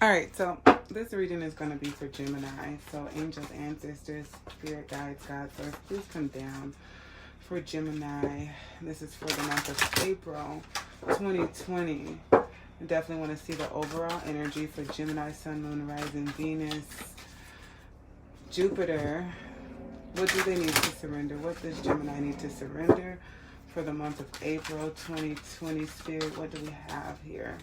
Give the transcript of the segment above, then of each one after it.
All right, so this reading is going to be for Gemini. So angels, ancestors, spirit guides, God source, please come down for Gemini. This is for the month of April 2020. I definitely want to see the overall energy for Gemini, Sun, Moon, Rising, Venus, Jupiter. What do they need to surrender? What does Gemini need to surrender for the month of April 2020? Spirit, what do we have here?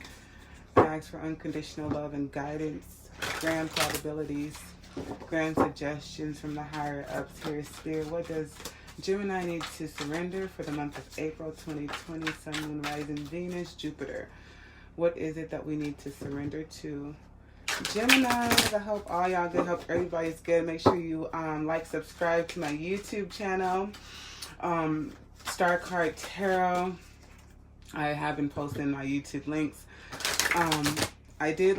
Ask for unconditional love and guidance, grand probabilities, grand suggestions from the higher ups here. Spirit, what does Gemini need to surrender for the month of April 2020? Sun, Moon, Rising, Venus, Jupiter. What is it that we need to surrender to? Gemini, I hope all y'all good. Hope everybody's good. Make sure you like, subscribe to my YouTube channel, Star Card Tarot. I have been posting my YouTube links. I did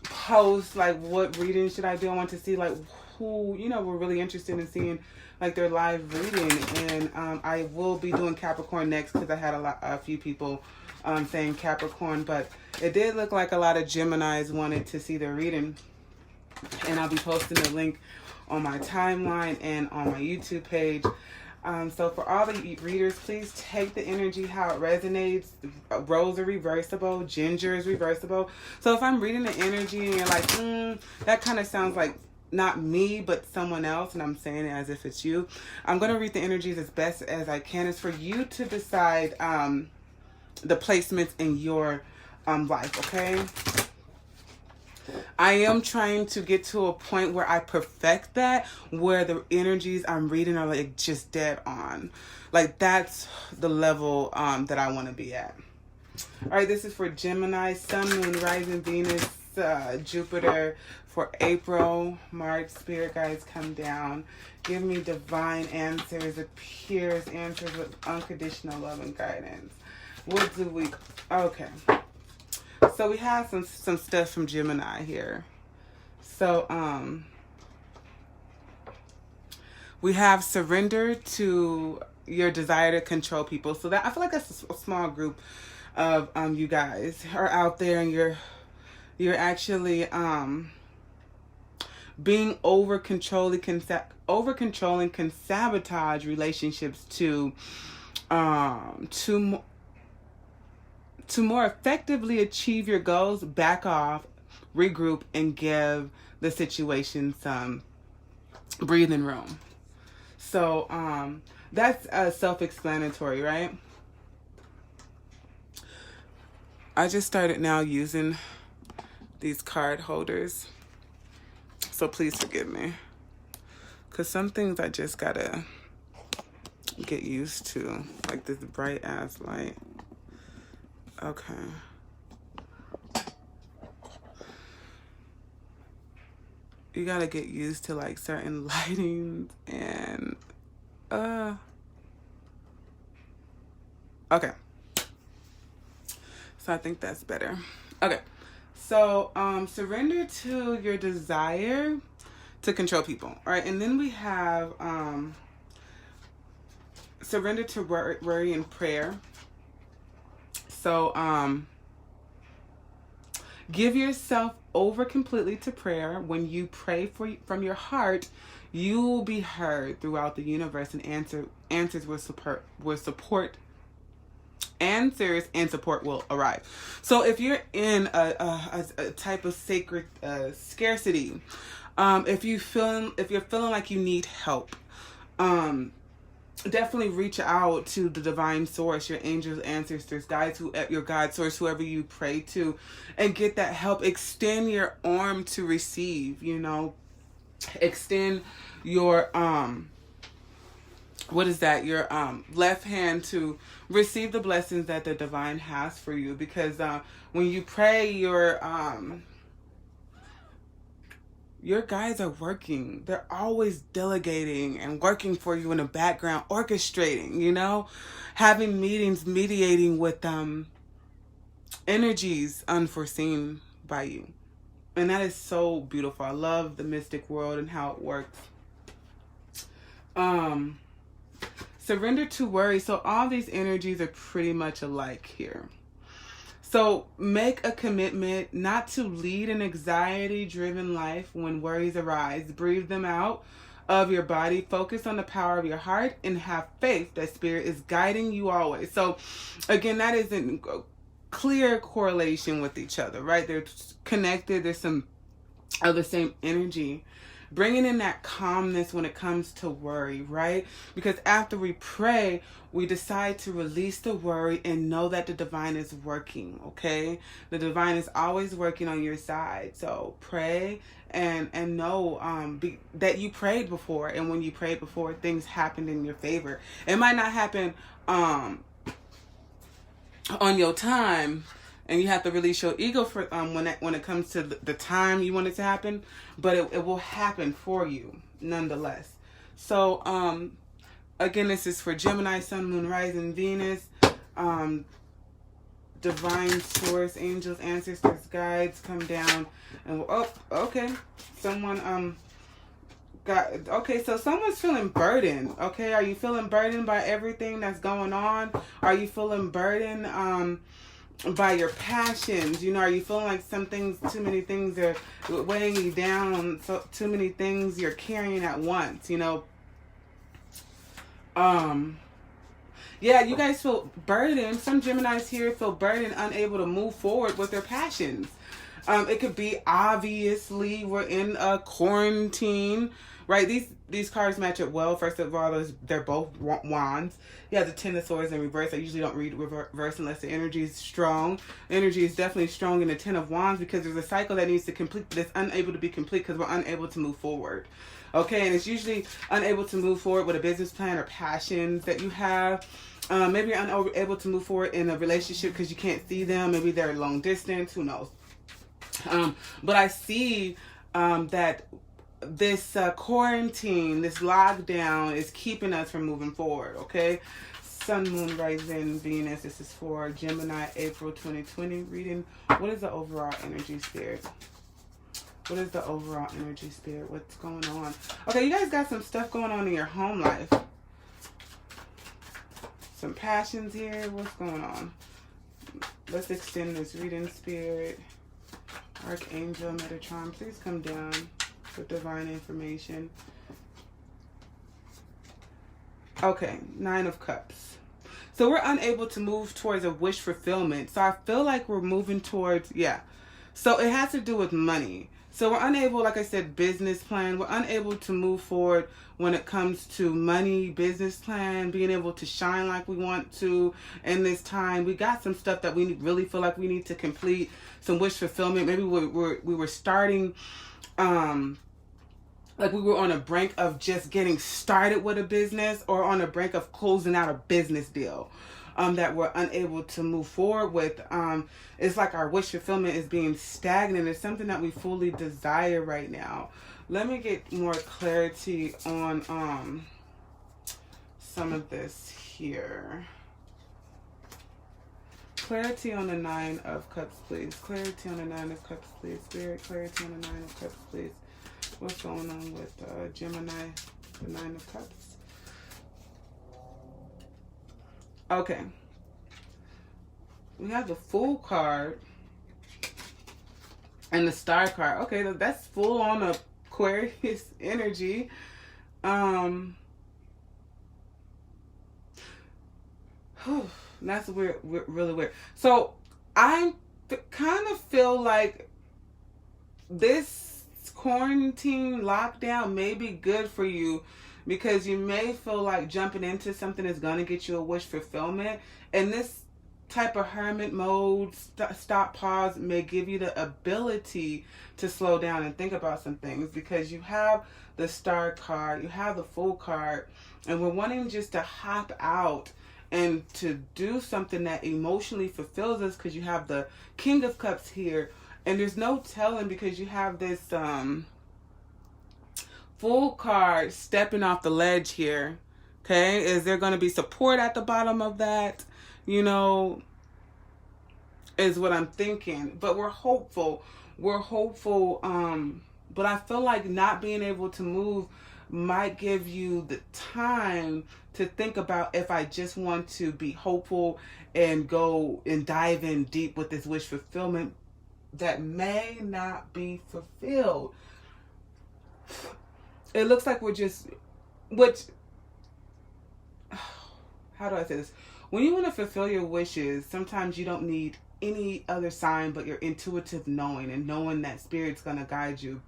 post what reading should I do. I want to see who were really interested in seeing their live reading, and I will be doing Capricorn next because I had a few people saying Capricorn, but it did look like a lot of Geminis wanted to see their reading, and I'll be posting the link on my timeline and on my YouTube page. So for all the readers, please take the energy how it resonates. Rose are reversible, ginger is reversible. So if I'm reading the energy and you're like, that kind of sounds like not me, but someone else, and I'm saying it as if it's you, I'm going to read the energies as best as I can. It's for you to decide the placements in your life, okay? I am trying to get to a point where I perfect that, where the energies I'm reading are just dead on. That's the level that I want to be at. All right, this is for Gemini, Sun, Moon, Rising, Venus, Jupiter for April, March. Spirit guides, come down. Give me divine answers, appears answers with unconditional love and guidance. What do we... Okay. So we have some stuff from Gemini here. So we have surrender to your desire to control people. So that, I feel like that's a small group of you guys are out there, and you're actually being over controlling can sabotage relationships to more effectively achieve your goals. Back off, regroup, and give the situation some breathing room. So that's self-explanatory, right? I just started now using these card holders, so please forgive me, because some things I just gotta get used to, like this bright ass light. Okay. You gotta get used to certain lighting and okay. So I think that's better. Okay. So surrender to your desire to control people. All right, and then we have surrender to worry and prayer. So give yourself over completely to prayer. When you pray from your heart, you will be heard throughout the universe, and answers will support. Answers and support will arrive. So if you're in a type of sacred scarcity, if you're feeling like you need help, definitely reach out to the divine source, your angels, ancestors, guides, your God source, whoever you pray to, and get that help. Extend your arm to receive, extend your your left hand to receive the blessings that the divine has for you. Because when you pray, your guides are working. They're always delegating and working for you in the background, orchestrating, having meetings, mediating with energies unforeseen by you. And that is so beautiful. I love the mystic world and how it works. Surrender to worry. So all these energies are pretty much alike here. So make a commitment not to lead an anxiety-driven life when worries arise. Breathe them out of your body. Focus on the power of your heart and have faith that spirit is guiding you always. So again, that is in clear correlation with each other, right? They're connected. There's some of the same energy. Bringing in that calmness when it comes to worry, right? Because after we pray, we decide to release the worry and know that the divine is working, okay? The divine is always working on your side. So pray and know that you prayed before. And when you prayed before, things happened in your favor. It might not happen on your time, and you have to release your ego for when it comes to the time you want it to happen, but it will happen for you nonetheless. So again, this is for Gemini, Sun, Moon, Rising, Venus, divine source, angels, ancestors, guides, come down, and okay, someone so someone's feeling burdened. Okay, are you feeling burdened by everything that's going on? Are you feeling burdened by your passions? You know, are you feeling like too many things are weighing you down, so too many things you're carrying at once, you know? Yeah, you guys feel burdened. Some Geminis here feel burdened, unable to move forward with their passions. It could be, obviously, we're in a quarantine, right? These cards match up well. First of all, they're both wands. You have the Ten of Swords in reverse. I usually don't read reverse unless the energy is strong. The energy is definitely strong in the Ten of Wands because there's a cycle that needs to complete, that's unable to be complete because we're unable to move forward. Okay, and it's usually unable to move forward with a business plan or passions that you have. Maybe you're unable to move forward in a relationship because you can't see them. Maybe they're long distance. Who knows? But I see that this quarantine, this lockdown is keeping us from moving forward, okay? Sun, Moon, Rising, Venus. This is for Gemini, April 2020 reading. What is the overall energy, spirit? What is the overall energy, spirit? What's going on? Okay, you guys got some stuff going on in your home life. Some passions here. What's going on? Let's extend this reading, spirit. Archangel Metatron, please come down with divine information. Okay, Nine of Cups. So we're unable to move towards a wish fulfillment. So I feel like we're moving towards, so it has to do with money. So we're unable, like I said, business plan. We're unable to move forward when it comes to money, business plan, being able to shine like we want to in this time. We got some stuff that we really feel like we need to complete, some wish fulfillment. Maybe we were starting, like we were on a brink of just getting started with a business or on a brink of closing out a business deal. That we're unable to move forward with. It's like our wish fulfillment is being stagnant. It's something that we fully desire right now. Let me get more clarity on some of this here. Clarity on the Nine of Cups, please. Clarity on the Nine of Cups, please. Spirit, clarity on the Nine of Cups, please. What's going on with Gemini, the Nine of Cups? Okay. We have the Fool card and the Star card. Okay, that's full on Aquarius energy. That's weird, really weird. So I kind of feel like this quarantine lockdown may be good for you, because you may feel like jumping into something is going to get you a wish fulfillment. And this type of hermit mode, stop, pause, may give you the ability to slow down and think about some things, because you have the Star card, you have the Fool card, and we're wanting just to hop out and to do something that emotionally fulfills us, because you have the King of Cups here. And there's no telling, because you have this Fool card stepping off the ledge here. Okay, is there going to be support at the bottom of that? You know, is what I'm thinking. But we're hopeful. We're hopeful. But I feel like not being able to move might give you the time to think about, if I just want to be hopeful and go and dive in deep with this wish fulfillment that may not be fulfilled. It looks like we're just, which, how do I say this? When you want to fulfill your wishes, sometimes you don't need any other sign but your intuitive knowing, and knowing that spirit's going to guide you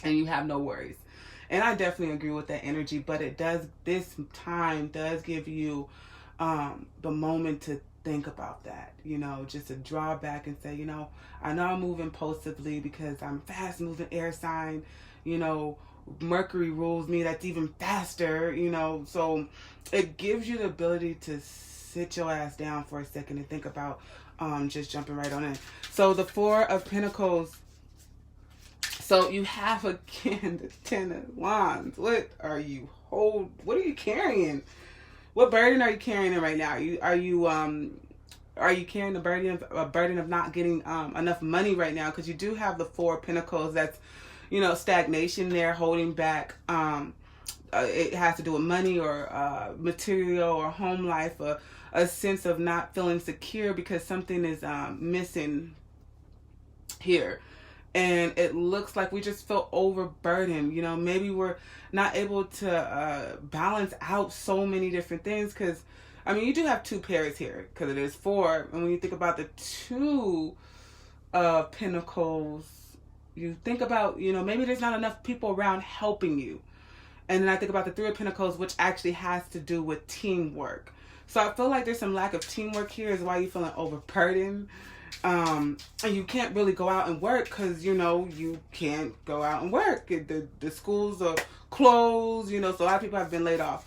and you have no worries. And I definitely agree with that energy, but it does, this time does give you the moment to think about that, you know, just to draw back and say, you know, I know I move impulsively because I'm fast moving air sign, you know, Mercury rules me, that's even faster, you know, so it gives you the ability to sit your ass down for a second and think about just jumping right on in. So the Four of Pentacles, so you have again the Ten of Wands. What are you carrying? What burden are you carrying right now? Are you carrying the burden of not getting enough money right now? Because you do have the Four of Pentacles. That's, you know, stagnation there, holding back. It has to do with money or material or home life, a sense of not feeling secure because something is missing here. And it looks like we just feel overburdened. You know, maybe we're not able to balance out so many different things. Because, I mean, you do have two pairs here because it is four. And when you think about the Two of Pentacles, you think about, you know, maybe there's not enough people around helping you. And then I think about the Three of Pentacles, which actually has to do with teamwork. So I feel like there's some lack of teamwork here is why you're feeling overburdened. And you can't really go out and work because, you know, you can't go out and work. The schools are closed, you know, so a lot of people have been laid off.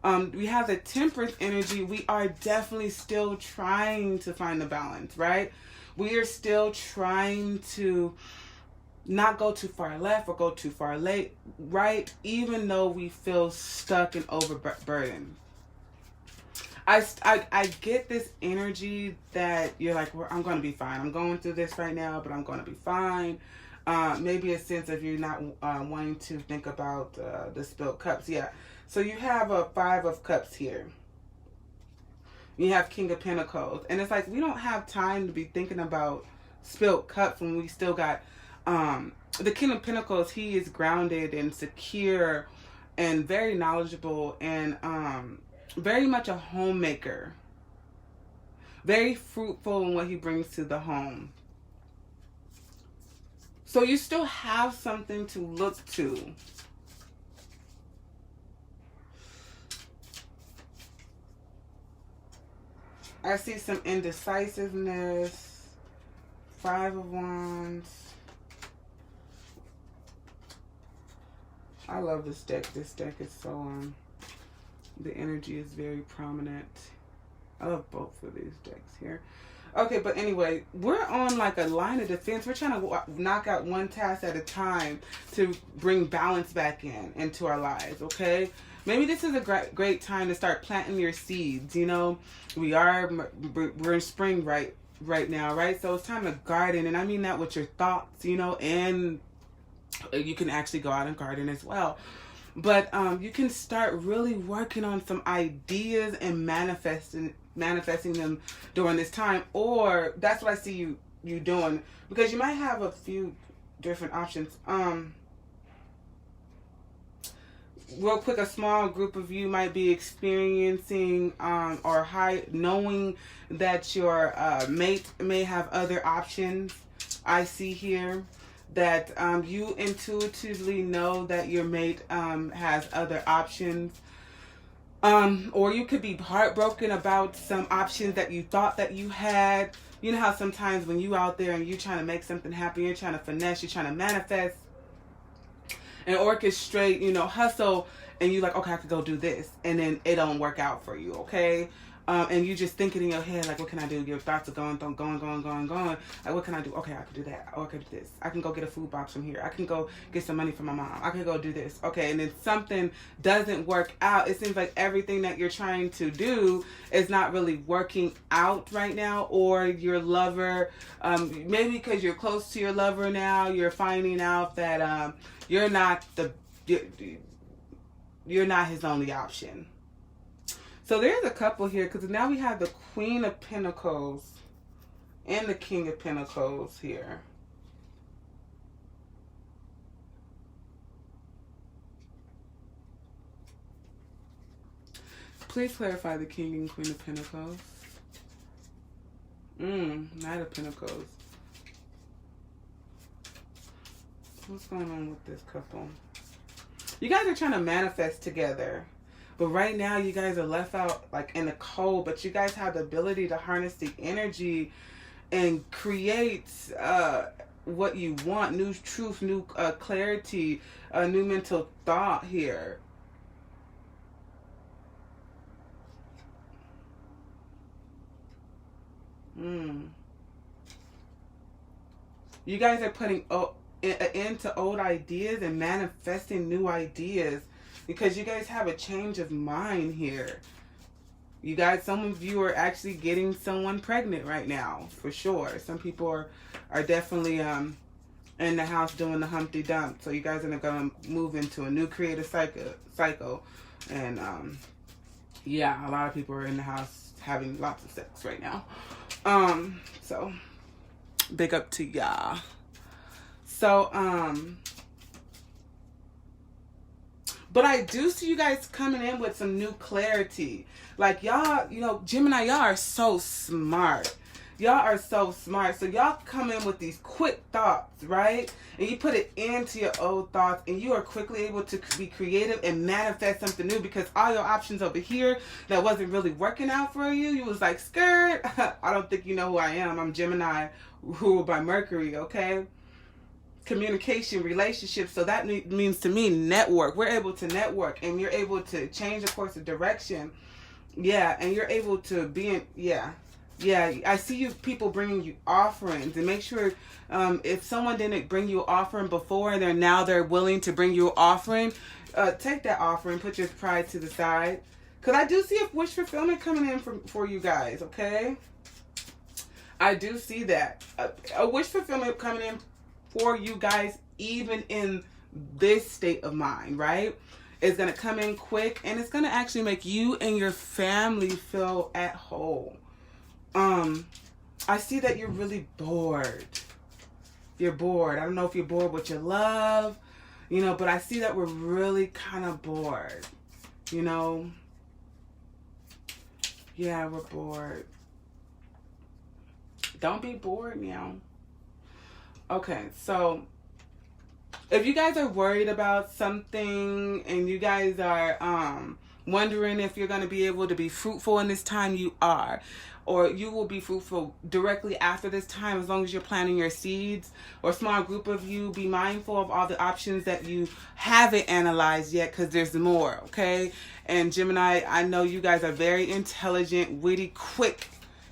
We have the Temperance energy. We are definitely still trying to find the balance, right? We are still trying to not go too far left or go too far late, right? Even though we feel stuck and overburdened. I get this energy that you're like, well, I'm going to be fine. I'm going through this right now, but I'm going to be fine. Maybe a sense of you not wanting to think about the spilled cups. Yeah. So you have a Five of Cups here. You have King of Pentacles. And it's like, we don't have time to be thinking about spilled cups when we still got the King of Pentacles. He is grounded and secure and very knowledgeable and very much a homemaker. Very fruitful in what he brings to the home. So you still have something to look to. I see some indecisiveness. Five of Wands. I love this deck. This deck is so the energy is very prominent. I love both of these decks here. Okay, but anyway, we're on like a line of defense. We're trying to knock out one task at a time to bring balance back into our lives, okay? Maybe this is a great time to start planting your seeds, you know? We're in spring right now, right? So it's time to garden, and I mean that with your thoughts, you know, and you can actually go out and garden as well. But you can start really working on some ideas and manifesting them during this time. Or that's what I see you doing, because you might have a few different options. Real quick, a small group of you might be experiencing or knowing that your mate may have other options. I see here that you intuitively know that your mate has other options. Or you could be heartbroken about some options that you thought that you had. You know how sometimes when you out there and you're trying to make something happen, you're trying to finesse, you're trying to manifest and orchestrate, you know, hustle, and you're like, okay, I could go do this, and then it don't work out for you, okay? And you just thinking in your head, like, what can I do? Your thoughts are going. Like, what can I do? Okay, I could do that. Oh, I could do this. I can go get a food box from here. I can go get some money from my mom. I can go do this. Okay, and then something doesn't work out. It seems like everything that you're trying to do is not really working out right now. Or your lover, maybe because you're close to your lover now, you're finding out that you're not you're not his only option. So there's a couple here, because now we have the Queen of Pentacles and the King of Pentacles here. Please clarify the King and Queen of Pentacles. Knight of Pentacles. What's going on with this couple? You guys are trying to manifest together. But right now, you guys are left out like in the cold. But you guys have the ability to harness the energy and create what you want. New truth, new clarity, new mental thought here. You guys are putting into old ideas and manifesting new ideas, because you guys have a change of mind here. You guys, some of you are actually getting someone pregnant right now, for sure. Some people are definitely in the house doing the Humpty Dump. So you guys are going to move into a new creative cycle. And yeah, a lot of people are in the house having lots of sex right now. So big up to y'all. So but I do see you guys coming in with some new clarity. Like y'all, you know, Gemini, y'all are so smart. Y'all are so smart. So y'all come in with these quick thoughts, right? And you put it into your old thoughts, and you are quickly able to be creative and manifest something new, because all your options over here that wasn't really working out for you, you was like, skirt, I don't think you know who I am. I'm Gemini, ruled by Mercury, okay? Communication, relationships. So that means to me network. We're able to network, and you're able to change the course of direction. Yeah, and you're able to be in, yeah, I see you people bringing you offerings, and make sure if someone didn't bring you an offering before and they're willing to bring you an offering, take that offering, put your pride to the side, because I do see a wish fulfillment coming in for you guys, okay? I do see that. A wish fulfillment coming in for you guys, even in this state of mind, right? It's going to come in quick, and it's going to actually make you and your family feel at home. I see that you're really bored. You're bored. I don't know if you're bored with your love, you know, but I see that we're really kind of bored, you know? Yeah, we're bored. Don't be bored now. Okay, so if you guys are worried about something and you guys are wondering if you're going to be able to be fruitful in this time, you are. Or you will be fruitful directly after this time, as long as you're planting your seeds. Or a small group of you, be mindful of all the options that you haven't analyzed yet, because there's more, okay? And Gemini, I know you guys are very intelligent, witty, quick,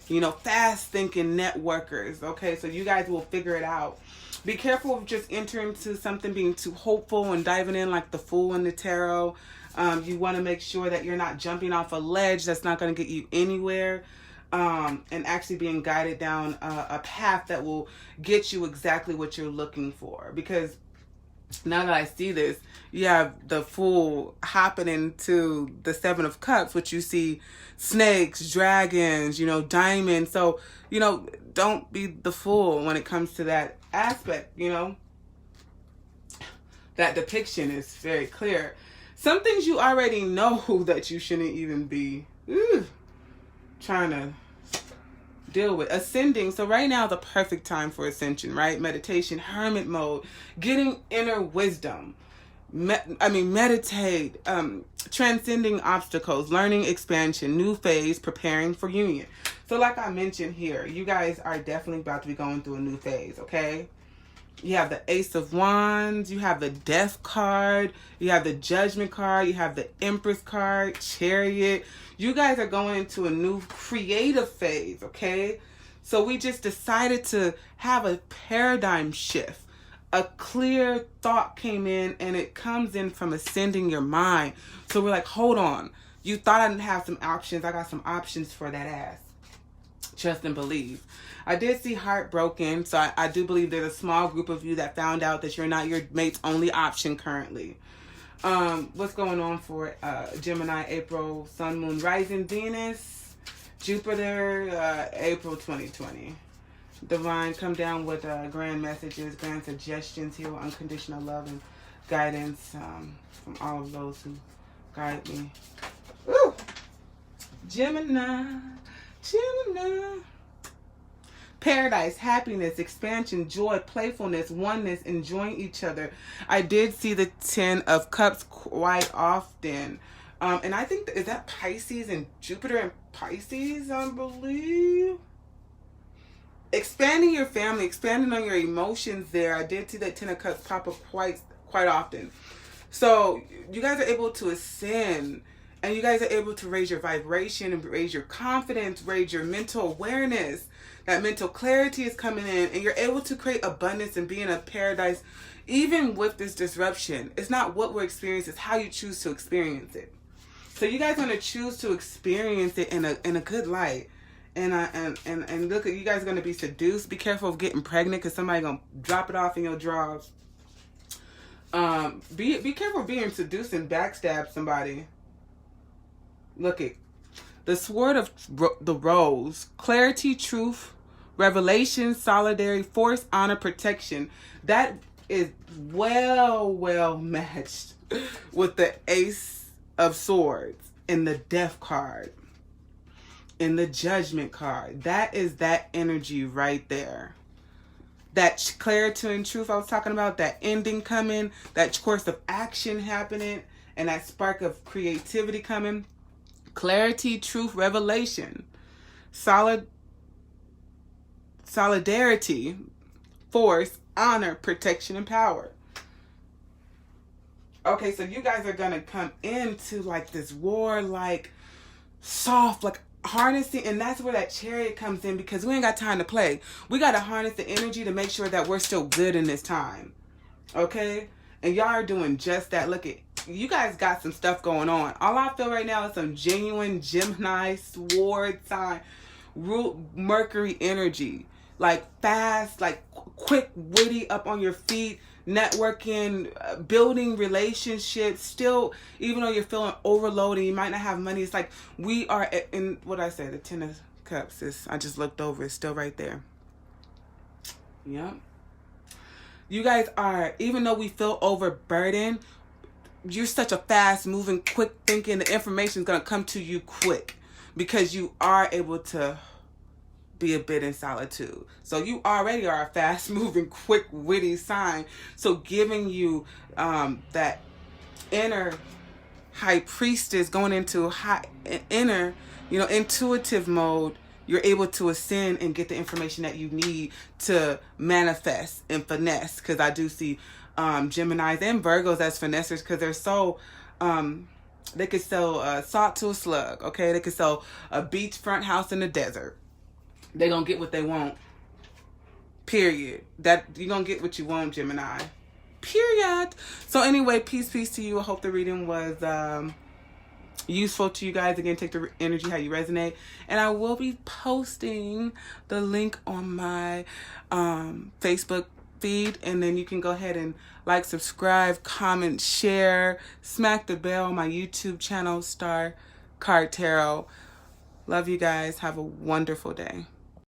you know, fast-thinking networkers, okay? So you guys will figure it out. Be careful of just entering into something being too hopeful and diving in like the Fool in the tarot. You want to make sure that you're not jumping off a ledge that's not going to get you anywhere. And actually being guided down a path that will get you exactly what you're looking for. Because now that I see this, you have the Fool hopping into the Seven of Cups, which you see snakes, dragons, you know, diamonds. So, you know, don't be the fool when it comes to that aspect, you know. That depiction is very clear. Some things you already know that you shouldn't even be trying to deal with. Ascending. So right now, the perfect time for ascension, right? Meditation, hermit mode, getting inner wisdom. Meditate, transcending obstacles, learning expansion, new phase, preparing for union. So like I mentioned here, you guys are definitely about to be going through a new phase, okay? You have the Ace of Wands, you have the Death card, you have the Judgment card, you have the Empress card, Chariot. You guys are going into a new creative phase, okay? So we just decided to have a paradigm shift. A clear thought came in, and it comes in from ascending your mind. So we're like, hold on. You thought I didn't have some options. I got some options for that ass. Trust and believe. I did see heartbroken. So I do believe there's a small group of you that found out that you're not your mate's only option currently. What's going on for Gemini, April, Sun, Moon, Rising, Venus, Jupiter, April 2020. Divine, come down with grand messages, grand suggestions here with unconditional love and guidance from all of those who guide me. Woo! Gemini. Paradise, happiness, expansion, joy, playfulness, oneness, enjoying each other. I did see the 10 of Cups quite often. And I think, is that Pisces and Jupiter and Pisces, I believe? Expanding your family, expanding on your emotions there. I did see that 10 of Cups pop up quite often. So you guys are able to ascend, and you guys are able to raise your vibration and raise your confidence, raise your mental awareness. That mental clarity is coming in, and you're able to create abundance and be in a paradise even with this disruption. It's not what we're experiencing, it's how you choose to experience it. So you guys want to choose to experience it in a good light. And look, you guys are going to be seduced. Be careful of getting pregnant, because somebody's going to drop it off in your drawers. Be careful of being seduced and backstab somebody. Look at the Sword of the Rose. Clarity, truth, revelation, solidarity, force, honor, protection. That is well matched with the Ace of Swords and the Death card. In the Judgment card. That is that energy right there. That clarity and truth I was talking about, that ending coming, that course of action happening, and that spark of creativity coming. Clarity, truth, revelation. Solidarity, force, honor, protection, and power. Okay, so you guys are going to come into like this war-like, soft, like harnessing, and that's where that Chariot comes in, because we ain't got time to play. We got to harness the energy to make sure that we're still good in this time. Okay? And y'all are doing just that. Look at, you guys got some stuff going on. All I feel right now is some genuine Gemini sword sign, Mercury energy. Like fast, like quick, witty, up on your feet, networking, building relationships. Still, even though you're feeling overloaded, you might not have money. It's like we are in, what I say, the 10 of Cups. I just looked over. It's still right there. Yep. You guys are, even though we feel overburdened, you're such a fast moving, quick thinking. The information is going to come to you quick, because you are able to be a bit in solitude. So you already are a fast moving, quick, witty sign. So giving you that inner high priestess, going into inner, intuitive mode. You're able to ascend and get the information that you need to manifest and finesse. Because I do see Geminis and Virgos as finessers, because they're so they could sell salt to a slug. Okay, they could sell a beachfront house in the desert. They're going to get what they want. Period. That you're going to get what you want, Gemini. Period. So anyway, peace to you. I hope the reading was useful to you guys. Again, take the energy how you resonate. And I will be posting the link on my Facebook feed. And then you can go ahead and like, subscribe, comment, share, smack the bell on my YouTube channel, Star Card Tarot. Love you guys. Have a wonderful day.